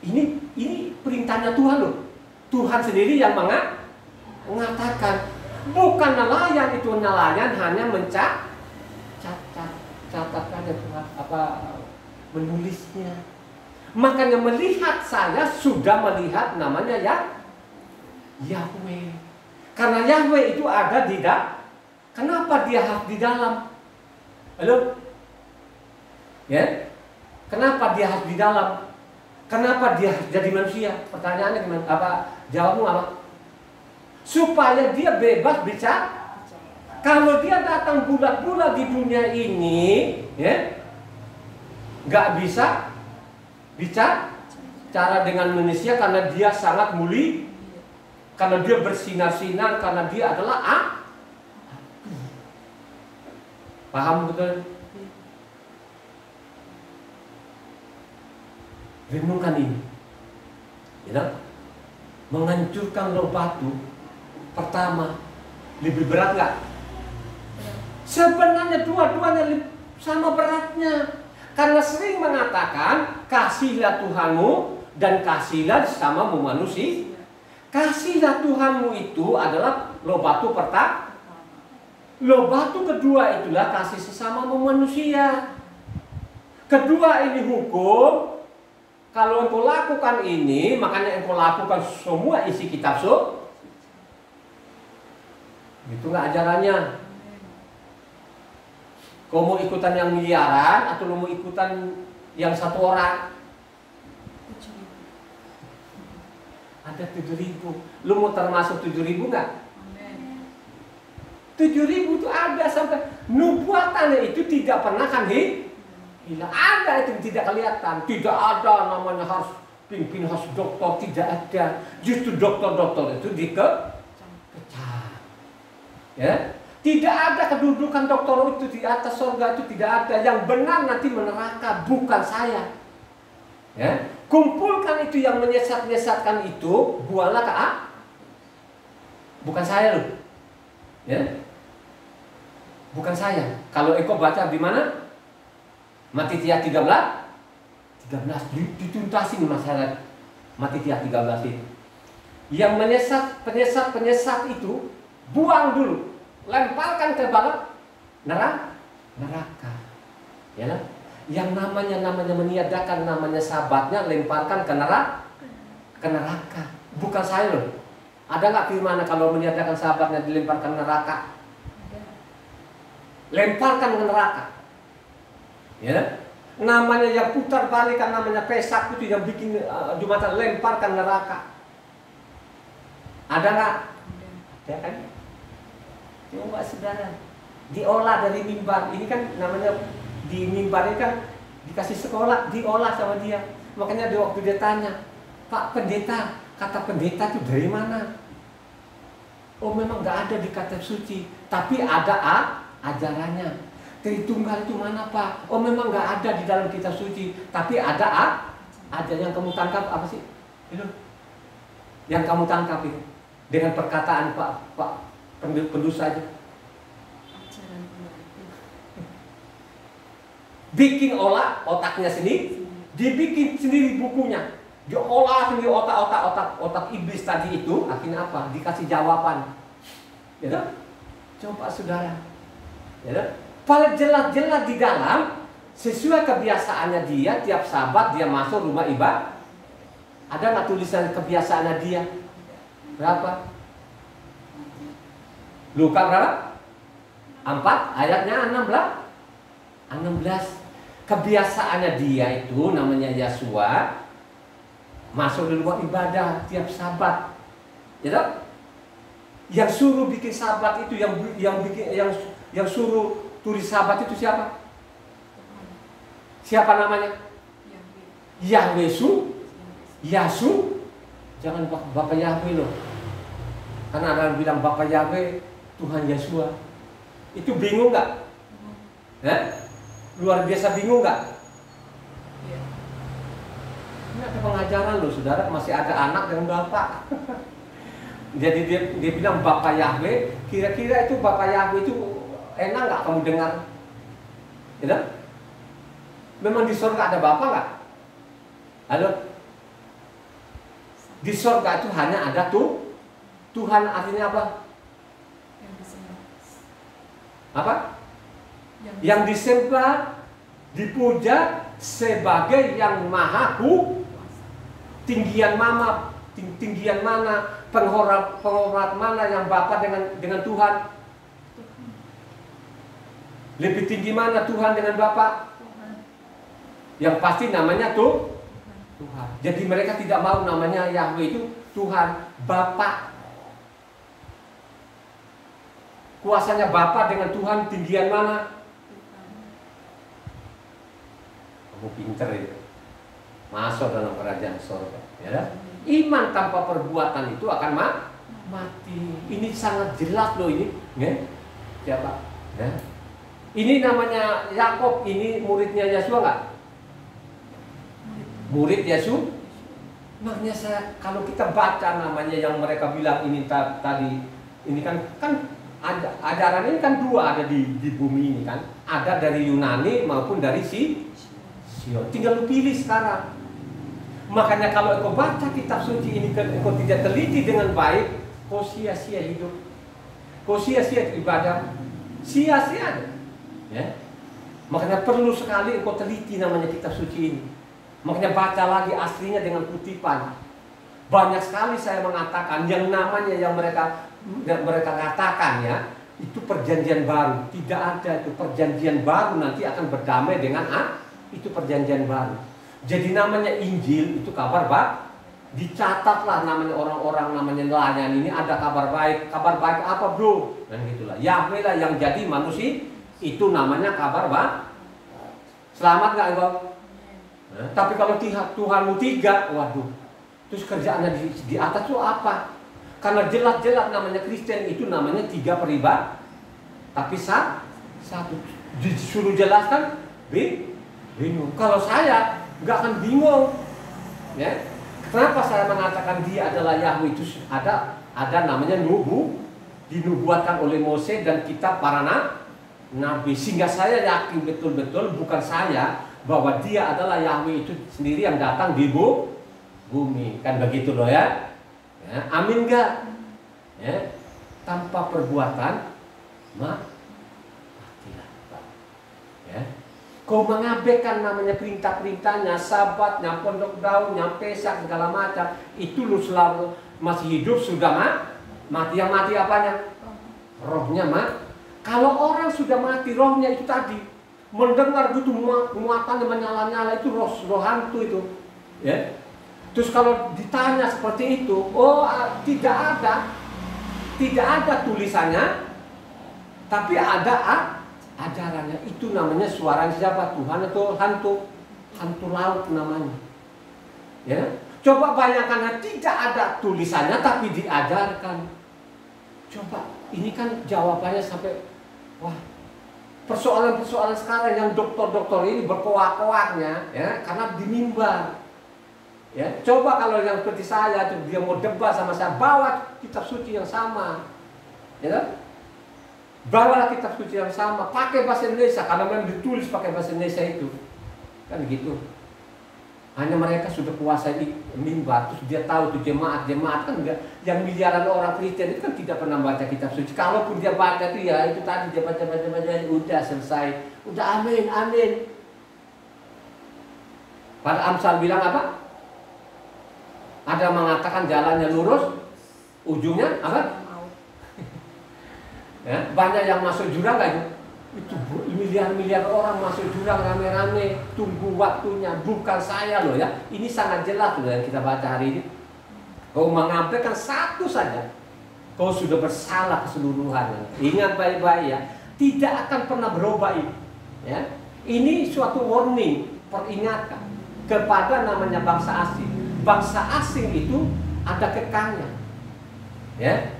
Ini perintahnya Tuhan loh. Tuhan sendiri yang mengatakan, bukan nelayan itu, nelayan hanya catatkan menulisnya. Makanya melihat saya sudah melihat namanya Yahweh. Karena Yahweh itu ada di dalam. Kenapa dia harus di dalam? Halo? Ya? Kenapa dia harus di dalam? Kenapa dia harus jadi manusia? Pertanyaannya gimana? Jawabmu apa? Supaya dia bebas bicara. Kalau dia datang bulat-bulat di dunia ini, ya, nggak bisa bicara dengan manusia karena dia sangat mulia, karena dia bersinar-sinar, karena dia adalah paham betul? Renungkan ini, ya, menghancurkan roh batu. Pertama, lebih berat nggak? Sebenarnya dua-duanya sama beratnya. Karena sering mengatakan kasihlah Tuhanmu dan kasihlah sesamamu manusia. Kasihlah Tuhanmu itu adalah loh batu pertama. Loh batu kedua itulah kasih sesamamu manusia. Kedua ini hukum. Kalau engkau lakukan ini, makanya engkau lakukan semua isi kitab suci. Itu nggak ajarannya. Kau mau ikutan yang miliaran atau mau ikutan yang satu orang? Ada 7.000. Lu mau termasuk 7.000 nggak? 7.000 itu ada sampai nubuatannya itu tidak pernah kan hilang. Ada itu tidak kelihatan. Tidak ada namanya harus pimpin harus dokter, tidak ada. Justru dokter-dokter itu dikecam. Ya. Tidak ada kedudukan dokter itu di atas surga, itu tidak ada. Yang benar nanti meneraka, bukan saya. Ya, kumpulkan itu yang menyesat-nyesatkan itu, buanglah ke bukan saya loh. Ya, bukan saya. Kalau engkau baca di mana? Matitia 13 dituntasin masalah Matitia 13 itu. Yang penyesat itu buang dulu. Lemparkan ke bawah neraka. Ya lah. Yang namanya meniadakan namanya sahabatnya lemparkan ke neraka. Bukan saya loh. Ada nggak firman kalau meniadakan sahabatnya dilemparkan neraka? Lemparkan ke neraka. Ya. Namanya yang putar balikan namanya pesak itu yang bikin Jumatan lemparkan neraka. Ada nggak? Ya kan? Coba saudara, diolah dari mimbar. Ini kan namanya di mimbar ini kan dikasih sekolah, diolah sama dia. Makanya di waktu dia tanya, Pak Pendeta, kata pendeta itu dari mana? Oh memang nggak ada di kitab suci, tapi ada ajarannya. Tritunggal itu mana Pak? Oh memang nggak ada di dalam kitab suci, tapi ada yang kamu tangkap apa sih? Itu yang kamu tangkap itu dengan perkataan Pak pendusta aja. Ajaran pengganti. Bikin olah otaknya sendiri, dibikin sendiri bukunya, diolah sendiri otak iblis tadi itu, akhirnya apa? Dikasih jawaban, ya kan? Coba saudara, ya kan? Paling jelas-jelas di dalam sesuai kebiasaannya dia tiap Sabat dia masuk rumah ibadah. Ada nggak tulisan kebiasaannya dia? Berapa? Luka berapa? 4 ayatnya 16. Kebiasaannya dia itu namanya Yesua masuk di rumah ibadah tiap Sabat. Ya toh? Yang suruh bikin Sabat itu yang suruh tulis Sabat itu siapa? Siapa namanya? Yahweh Yasu. Jangan Bapak Yahweh loh. Karena ada yang bilang Bapak Yahweh Tuhan Yesua. Itu bingung nggak? Luar biasa bingung nggak? Ini ada pengajaran loh saudara, masih ada anak dengan bapak. Jadi dia bilang Bapak Yahweh. Kira-kira itu Bapak Yahweh itu enak nggak kamu dengar? Ya? Memang di surga ada Bapak nggak? Halo? Di surga itu hanya ada Tuhan, artinya apa? Apa? Yang disembah, dipuja sebagai yang maha tinggian mana, penghormat mana yang Bapa dengan Tuhan? Lebih tinggi mana Tuhan dengan Bapa? Yang pasti namanya Tuhan. Jadi mereka tidak mau namanya Yahweh itu Tuhan, Bapa. Kuasanya Bapa dengan Tuhan tinggian mana? Kamu pinter itu. Masuk dalam kerajaan surga, ya. Iman tanpa perbuatan itu akan mati. Ini sangat jelas loh ini, ya. Siapa? Ya. Ini namanya Yakob, ini muridnya Yesua nggak? Murid Yesus. Makanya kalau kita baca namanya yang mereka bilang ini tadi, ini kan ajaran ini kan dua ada di bumi ini kan, ada dari Yunani maupun dari Sion. Tinggal lu pilih sekarang. Makanya kalau kau baca kitab suci ini kau tidak teliti dengan baik, kau sia-sia hidup, kau sia-sia ibadah, sia-sia. Ya. Makanya perlu sekali kau teliti namanya kitab suci ini. Makanya baca lagi aslinya dengan kutipan. Banyak sekali saya mengatakan yang namanya yang mereka katakan ya, itu perjanjian baru. Tidak ada itu perjanjian baru nanti akan berdamai dengan itu perjanjian baru. Jadi namanya Injil itu kabar baik. Dicatatlah namanya orang-orang namanya nelayan ini ada kabar baik. Kabar baik apa bro? Dan gitulah. Yahweh lah yang jadi manusia itu namanya kabar baik. Selamat nggak Ibu? Tapi kalau Tuhanmu tiga, waduh, terus kerjaannya di atas itu apa? Karena jelas-jelas namanya Kristen itu namanya 3 peribad, tapi satu. Disuruh jelaskan, bingung. Kalau saya nggak akan bingung, ya. Kenapa saya mengatakan dia adalah Yahweh? Itu ada namanya dinubuatkan oleh Mose dan kitab para nabi, sehingga saya yakin betul-betul bukan saya bahwa dia adalah Yahweh itu sendiri yang datang di bumi, kan begitu loh ya. Amin enggak? Ya, tanpa perbuatan matilah. Ya. Kau mengabaikan namanya perintah-perintahnya, Sabatnya, pondok daunnya, Pesak segala macam, itu lu selalu masih hidup sudah mati. Yang mati apanya? Rohnya Kalau orang sudah mati, rohnya itu tadi mendengar gitu muatannya menyala-nyala, itu roh hantu itu, ya. Terus kalau ditanya seperti itu, tidak ada tulisannya, tapi ada ajarannya. Itu namanya suara siapa? Tuhan atau hantu laut namanya, ya. Coba bayangkan, tidak ada tulisannya tapi diajarkan. Coba ini kan jawabannya sampai wah. persoalan-persoalan sekarang yang dokter-dokter ini berkoak-koaknya, ya, karena di mimbar. Ya, coba kalau yang seperti saya, dia mau debat sama saya, bawa kitab suci yang sama, ya kan? Bawalah kitab suci yang sama, pakai bahasa Indonesia, karena memang ditulis pakai bahasa Indonesia itu, kan gitu. Hanya mereka sudah kuasai mimbar, terus dia tahu tuh jemaat kan enggak, yang miliaran orang Kristen itu kan tidak pernah baca kitab suci. Kalaupun dia baca tuh ya itu tadi dia baca, udah selesai, udah amin. Pada Amsal bilang apa? Ada mengatakan jalannya lurus, ujungnya apa? Ya, banyak yang masuk jurang kan? Itu miliar-miliar orang masuk jurang rame-rame, tunggu waktunya. Bukan saya loh ya, ini sangat jelas loh yang kita baca hari ini. Kau mengampilkan satu saja, kau sudah bersalah keseluruhannya. Ingat baik-baik ya, tidak akan pernah berubah ini. Ya, ini suatu warning, peringatan kepada namanya bangsa asing. Bangsa asing itu ada kekangnya, ya.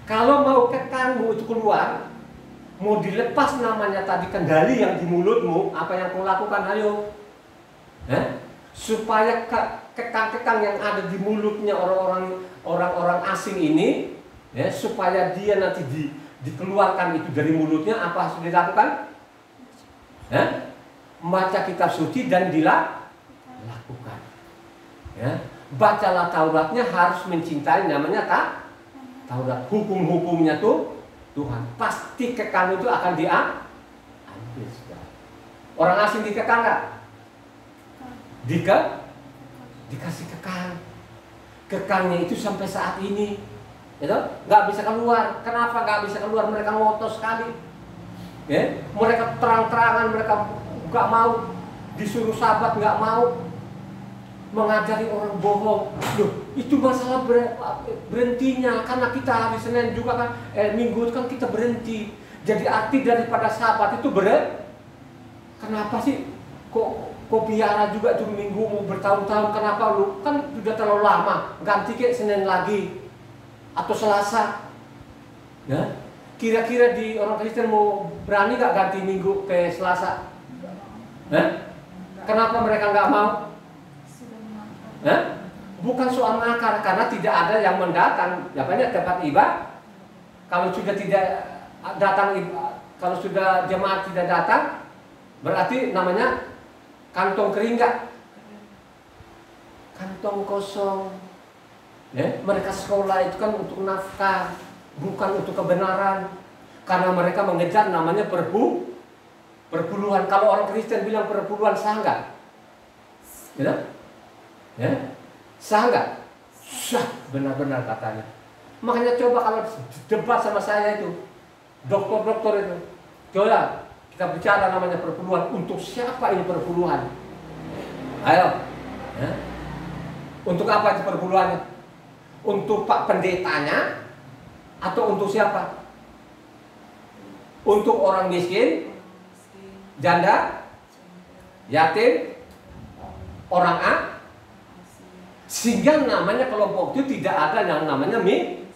Kalau mau kekangmu itu keluar, mau dilepas namanya tadi kendali yang di mulutmu, apa yang kau lakukan, ayo, ya. Supaya kekang-kekang yang ada di mulutnya orang-orang asing ini, ya, supaya dia nanti dikeluarkan itu dari mulutnya, apa harus dilakukan? Ya? Membaca kitab suci dan dilakukan. Ya, bacalah Tauratnya, harus mencintai namanya Taurat. Hukum-hukumnya tuh Tuhan. Pasti kekang itu akan diambil. Orang asing dikekang nggak? Dikasih kekang. Kekangnya itu sampai saat ini, gitu? Nggak bisa keluar. Kenapa nggak bisa keluar? Mereka ngotot sekali. Ya? Mereka terang-terangan, mereka nggak mau, disuruh sabat nggak mau. Mengajari orang bohong. Loh, itu masalah berhentinya, karena kita hari Senin juga kan, Minggu kan kita berhenti. Jadi arti daripada sabat itu kenapa sih kok biara juga tuh Minggu mau bertahun-tahun? Kenapa lu? Kan sudah terlalu lama, ganti ke Senin lagi atau Selasa. Ya? Kira-kira di orang Kristen mau berani gak ganti Minggu ke Selasa? Kenapa mereka nggak mau? Bukan soal makar, karena tidak ada yang mendatang. Ya banyak tempat ibadah. Kalau sudah tidak datang, kalau sudah jemaat tidak datang, berarti namanya kantong kering nggak? Kantong kosong. Ya, mereka sekolah itu kan untuk nafkah, bukan untuk kebenaran. Karena mereka mengejar namanya perpuluhan. Kalau orang Kristen bilang perpuluhan, sah nggak? Ya? Ya? Sah nggak? Sah, benar-benar katanya. Makanya coba kalau debat sama saya itu, dokter-dokter itu, coba kita bicara namanya perpuluhan. Untuk siapa ini perpuluhan? Ayo, ya? Untuk apa itu perpuluhannya? Untuk Pak Pendetanya atau untuk siapa? Untuk orang miskin, janda, yatim, orang A. Sehingga namanya kelompok itu tidak ada yang namanya miskin.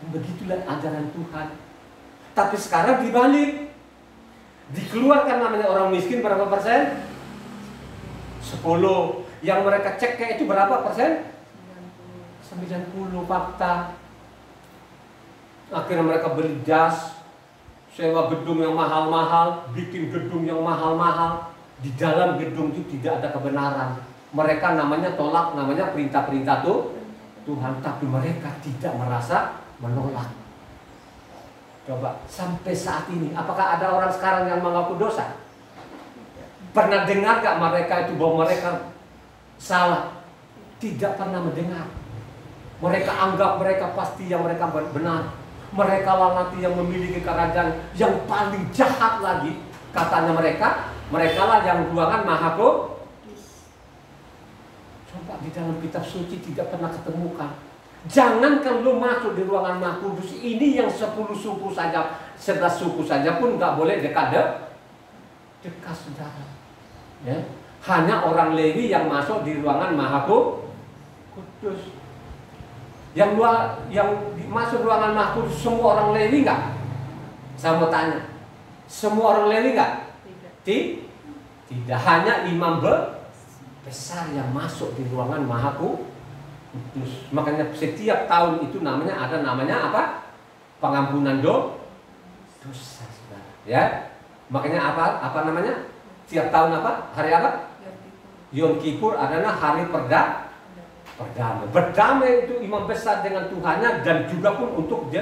Begitulah ajaran Tuhan. Tapi sekarang dibalik, dikeluarkan namanya orang miskin berapa persen? 10. Yang mereka cek itu berapa persen? 90 fakta. Akhirnya mereka beli jas, sewa gedung yang mahal-mahal, bikin gedung yang mahal-mahal. Di dalam gedung itu tidak ada kebenaran. Mereka namanya tolak, namanya perintah-perintah Tuhan, tapi mereka tidak merasa menolak. Coba sampai saat ini, apakah ada orang sekarang yang mengaku dosa? Pernah dengar gak mereka itu bahwa mereka salah? Tidak pernah mendengar. Mereka anggap mereka pasti yang mereka benar. Mereka lah nanti yang memiliki kerajaan yang paling jahat lagi. Katanya mereka lah yang ruangan maha kudus. Coba di dalam kitab suci tidak pernah ketemukan. Jangankan lu masuk di ruangan maha kudus, ini yang 10 suku saja, 11 suku saja pun nggak boleh dekat saudara. Ya. Hanya orang Lewi yang masuk di ruangan maha kudus. Yang masuk ruangan maha kudus semua orang Lewi nggak? Saya mau tanya, Semua orang Lewi nggak? Tidak. Tidak, hanya imam besar yang masuk di ruangan Maha Kudus. Makanya setiap tahun itu ada namanya apa? Pengampunan dosa, saudara. Ya, makanya apa namanya? Tiap tahun apa? Hari apa? Yom Kippur adalah hari perdamaian. Berdamai itu imam besar dengan Tuhannya dan juga pun untuk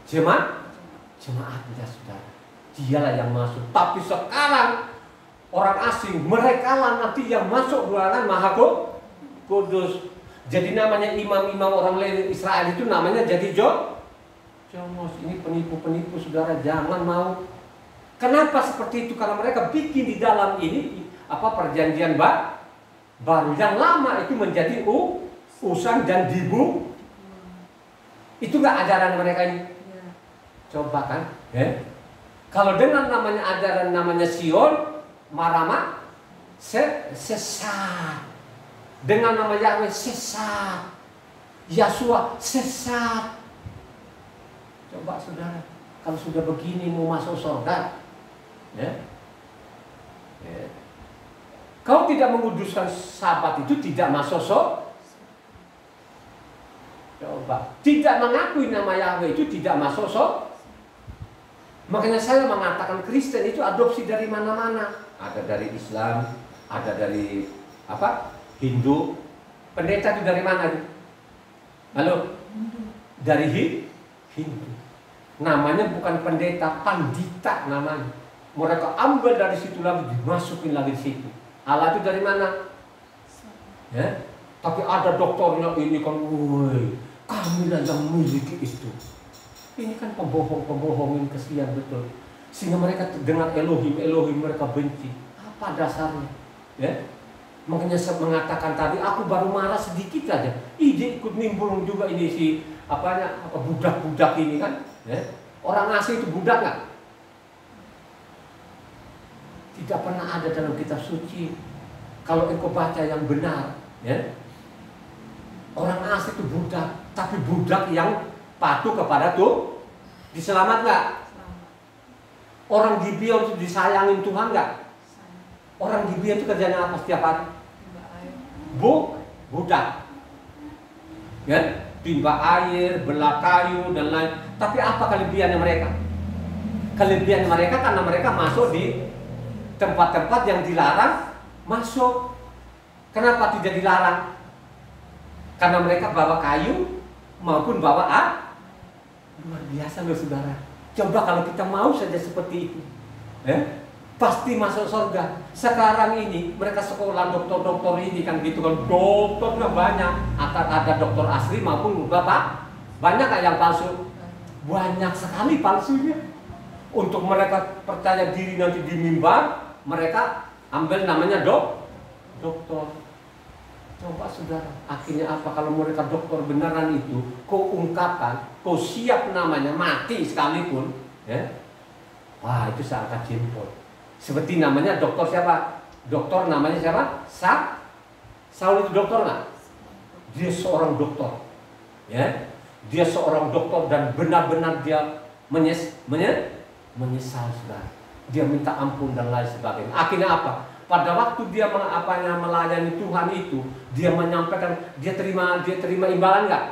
jemaatnya, saudara. Dialah yang masuk. Tapi sekarang orang asing, mereka lah nanti yang masuk ruangan Maha Kudus. Jadi namanya imam-imam orang Lewi Israel itu namanya jadi Jomos. Ini penipu-penipu, saudara, jangan mau. Kenapa seperti itu? Karena mereka bikin di dalam ini perjanjian baru. Yang lama itu menjadi usan dan dibu. Itu nggak ajaran mereka ini. Coba kan, kalau dengan namanya ajaran namanya Sion, Marama, sesat. Dengan nama Yahweh sesat. Yasua sesat. Coba saudara, kalau sudah begini mau masuk surga, kau tidak menguduskan Sabat itu tidak masuk surga. Coba, tidak mengakui nama Yahweh itu tidak masuk surga. Makanya saya mengatakan Kristen itu adopsi dari mana-mana. Ada dari Islam, ada dari Hindu. Pendeta itu dari mana? Halo? Dari Hindu. Namanya bukan pendeta, pandita namanya. Mereka ambil dari situ lagi, dimasukin lagi di situ. Allah itu dari mana? Ya? Tapi ada doktornya ini kan, woi, kamilah yang memiliki itu. Ini kan pembohong-pembohongin, kesian betul. Sehingga mereka dengar Elohim mereka benci. Apa dasarnya? Ya? Makanya saya mengatakan tadi, aku baru marah sedikit aja. Ide ikut nimbrung juga ini budak-budak ini kan. Ya? Orang asing itu budak nggak? Tidak pernah ada dalam kitab suci. Kalau engkau baca yang benar, ya? Orang asing itu budak, tapi budak yang patuh kepada Tuhan. Diselamat nggak? Orang Gibeon itu disayangin Tuhan nggak? Orang Gibeon itu kerjanya apa setiap hari? Budak, ya? Timba air, belah kayu dan lain. Tapi apa kelebihannya mereka? Kelebihan mereka karena mereka masuk di tempat-tempat yang dilarang masuk. Kenapa tidak dilarang? Karena mereka bawa kayu maupun bawa luar biasa loh saudara. Coba kalau kita mau saja seperti itu, pasti masuk surga. Sekarang ini mereka sekolah dokter-dokter ini kan gitu kan, dokternya banyak. Ada dokter asli maupun banyak yang palsu. Banyak sekali palsunya. Untuk mereka percaya diri nanti di mimbar, mereka ambil namanya dokter. Coba saudara, akhirnya apa kalau mereka dokter beneran itu, kau ungkapkan, kau siap namanya mati sekalipun, wah itu seangkat jempol. Seperti namanya dokter siapa? Dokter namanya siapa? Saul itu dokter nggak? Dia seorang dokter, dia seorang dokter dan benar-benar dia menyesal saudara. Dia minta ampun dan lain sebagainya. Akhirnya apa? Pada waktu dia melayani Tuhan itu, dia menyampaikan, dia terima imbalan nggak?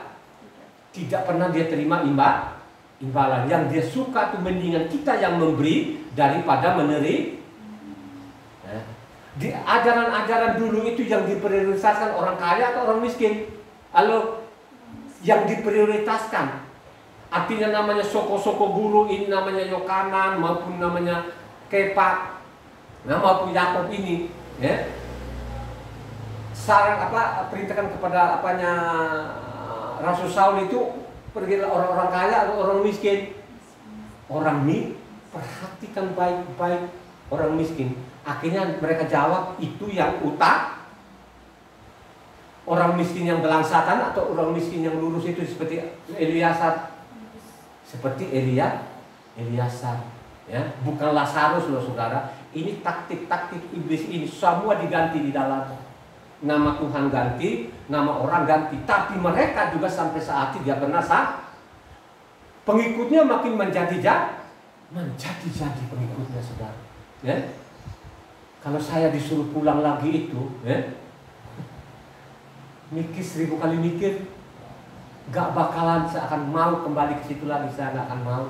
Tidak pernah dia terima imbalan. Yang dia suka tuh mendingan kita yang memberi daripada menerima. Di ajaran-ajaran dulu itu yang diprioritaskan orang kaya atau orang miskin? Halo, yang diprioritaskan. Artinya namanya soko-soko guru ini namanya Yokanan maupun namanya Kepa, maupun Yakob ini, Sarang perintahkan kepada Rasul Saul itu pergilah orang-orang kaya atau orang miskin. Orang perhatikan baik-baik orang miskin. Akhirnya mereka jawab itu yang orang miskin yang belangsatan atau orang miskin yang lurus itu seperti Eliasar, seperti Eliasar, bukan Lazarus loh saudara. Ini taktik-taktik iblis ini semua diganti di dalam. Nama Tuhan ganti, nama orang ganti. Tapi mereka juga sampai saat ini dia pernah pengikutnya makin menjadi menjadi pengikutnya saudara. Ya? Kalau saya disuruh pulang lagi itu, ya, mikir 1000 kali mikir, gak bakalan saya akan mau kembali ke situ lagi, saya gak akan mau.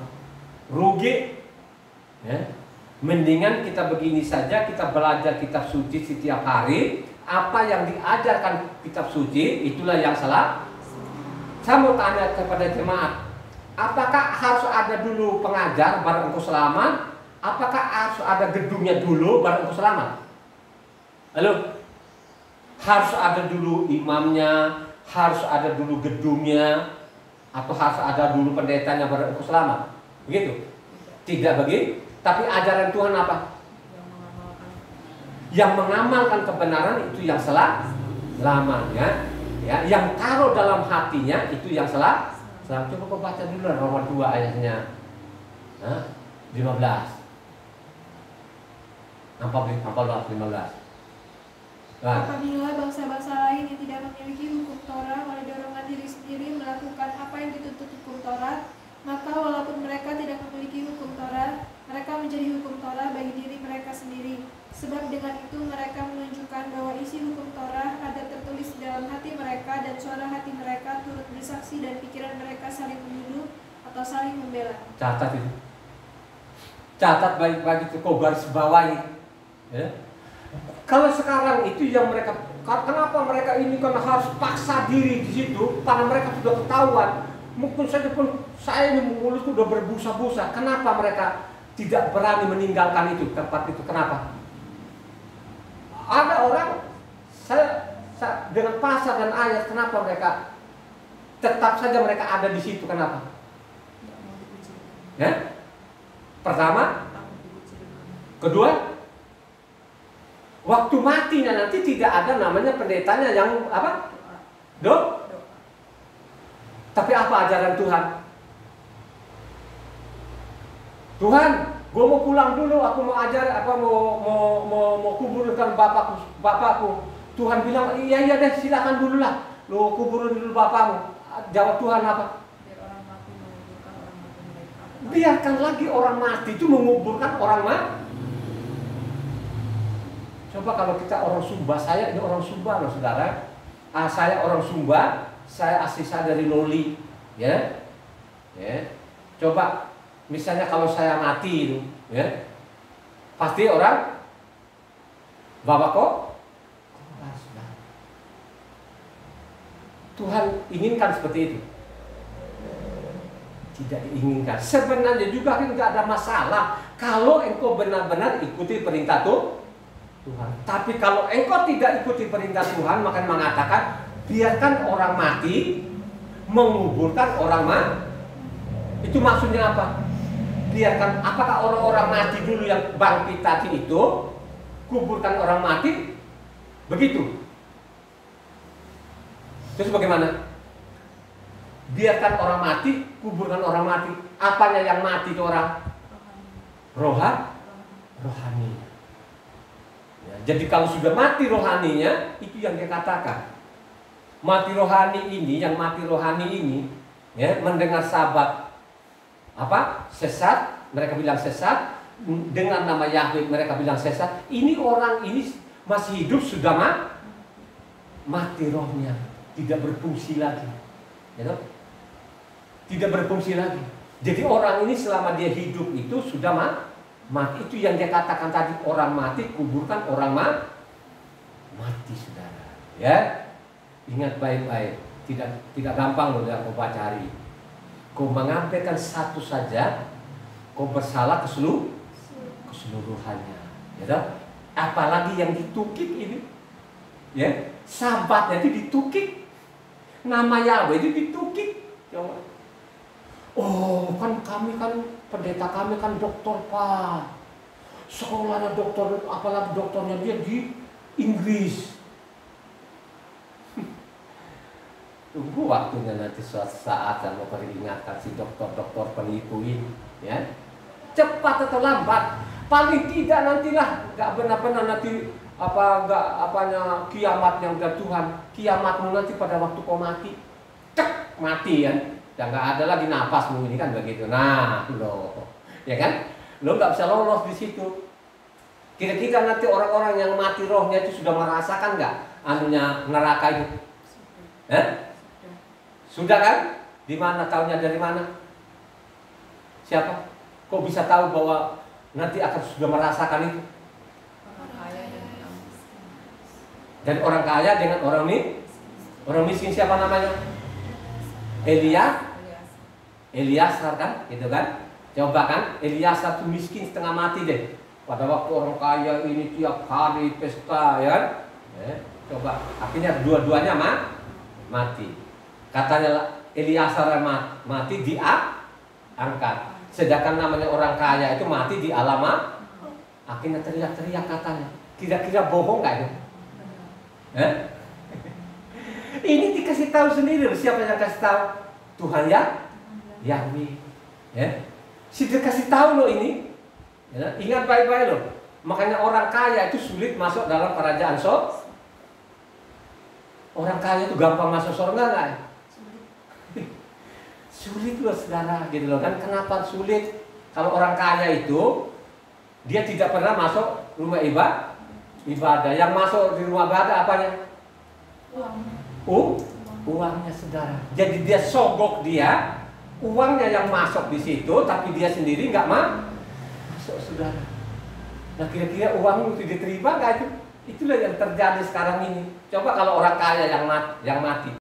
Rugi. Ya. Mendingan kita begini saja, kita belajar kitab suci setiap hari. Apa yang diajarkan kitab suci, itulah yang salah. Saya mau tanya kepada jemaat, apakah harus ada dulu pengajar baru engkau selamat? Apakah harus ada gedungnya dulu baru engkau selamat? Halo? Harus ada dulu imamnya, harus ada dulu gedungnya, atau harus ada dulu pendetanya baru engkau selamat? Begitu? Tidak begitu. Tapi ajaran Tuhan apa? Yang mengamalkan kebenaran itu yang selamat, ya. Ya, yang taruh dalam hatinya itu yang selamat. Coba kau baca dulu Roma 2 ayatnya 15. 15. Apabila bangsa-bangsa lain yang tidak memiliki hukum Taurat oleh dorongan diri sendiri melakukan apa yang dituntut hukum Taurat, maka walaupun mereka tidak memiliki hukum Taurat, mereka menjadi hukum Taurat bagi diri mereka sendiri. Sebab dengan itu mereka menunjukkan bahwa isi hukum Taurat ada tertulis dalam hati mereka, dan suara hati mereka turut bersaksi, dan pikiran mereka saling menuduh atau saling membela. Catat itu. Catat baik-baik itu, kau garis bawahi. Ya. Kalau sekarang itu yang mereka, kenapa mereka ini kan harus paksa diri di situ? Karena mereka sudah ketahuan. Mungkin saja pun saya ini mulut sudah berbusa-busa. Kenapa mereka tidak berani meninggalkan itu, tempat itu? Kenapa? Ada orang, saya dengan pasal dan ayat, kenapa mereka tetap saja mereka ada di situ? Kenapa? Ya? Pertama, kedua, waktu matinya nanti tidak ada namanya pendetanya yang apa? Tapi apa ajaran Tuhan? Tuhan, gue mau pulang dulu, aku mau ajar, mau kuburkan bapakku. Tuhan bilang, iya deh, silakan dulu lah, lo kuburin dulu bapakmu. Jawab Tuhan apa? Biarkan lagi orang mati itu menguburkan orang mati. Coba kalau kita orang Sumba, saya ini orang Sumba loh saudara. Saya orang Sumba, saya asli saya dari Loli, ya. Coba misalnya kalau saya mati itu, ya, pasti orang bapak kok. Tuhan inginkan seperti itu. Tidak diinginkan. Sebenarnya juga tidak ada masalah kalau engkau benar-benar ikuti perintah Tuhan. Tapi kalau engkau tidak ikuti perintah Tuhan, maka mengatakan biarkan orang mati menguburkan orang mati. Itu maksudnya apa? Biarkan, apakah orang-orang mati dulu yang bangkit tadi itu kuburkan orang mati? Begitu. Terus bagaimana? Biarkan orang mati, kuburkan orang mati. Apanya yang mati itu orang? Rohani. Ya, jadi kalau sudah mati rohaninya, itu yang dia katakan. Mati rohani ini, yang mati rohani ini, ya, mendengar sahabat apa? Sesat, mereka bilang sesat. Dengan nama Yahweh mereka bilang sesat. Ini orang ini masih hidup, sudah mati rohnya, tidak berfungsi lagi. Ya, tidak berfungsi lagi. Jadi orang ini selama dia hidup itu sudah mati. Itu yang dia katakan tadi, orang mati kuburkan orang mati saudara. Ya, ingat baik-baik. Tidak gampang loh yang kau baca hari. Kau mengambilkan satu saja, kau bersalah keseluruhannya. Ya, apalagi yang ditukik ini, ya, sahabatnya itu ditukik, nama Yahweh itu ditukik. Oh, kan kami kan pendeta kami kan dokter Pak. Sekolahnya dokter, apalagi dokternya dia di Inggris. Tunggu waktunya nanti suatu saat saya mau peringatkan si dokter-dokter penipu ini, ya. Cepat atau lambat, paling tidak nantilah nggak benar-benar nanti kiamat yang dari Tuhan. Kiamatmu nanti pada waktu kau mati, cek mati kan. Dan nggak ada lagi napasmu ini kan begitu. Nah, loh, ya kan? lo nggak bisa lolos di situ. Kira-kira nanti orang-orang yang mati rohnya itu sudah merasakan nggak anunya neraka itu? Sudah kan? Di mana, tahunya dari mana? Siapa? Kok bisa tahu bahwa nanti akan sudah merasakan itu? Dan orang kaya dengan orang miskin siapa namanya? Eliasar kan, gitu kan? Coba kan, Eliasar itu miskin setengah mati deh. Pada waktu orang kaya ini tiap hari pesta, ya. Coba, akhirnya dua-duanya mati. Katanya Eliasar mati diangkat. Sedangkan namanya orang kaya itu mati di alamat. Akhirnya teriak-teriak katanya. Kira-kira bohong nggak itu? Ini dikasih tahu sendiri. Siapa yang kasih tahu? Tuhan Yahweh. Sudah kasih tahu loh ini. Ingat baik-baik loh. Makanya orang kaya itu sulit masuk dalam kerajaan surga. Orang kaya itu gampang masuk surga nggak? Sulit loh saudara, gitu loh kan? Kenapa sulit? Kalau orang kaya itu dia tidak pernah masuk rumah ibadah. Yang masuk di rumah ibadah apanya? Uangnya saudara. Jadi dia sogok uangnya yang masuk di situ, tapi dia sendiri nggak masuk saudara. Nah kira-kira uang itu diterima nggak itu? Itulah yang terjadi sekarang ini. Coba kalau orang kaya yang mati.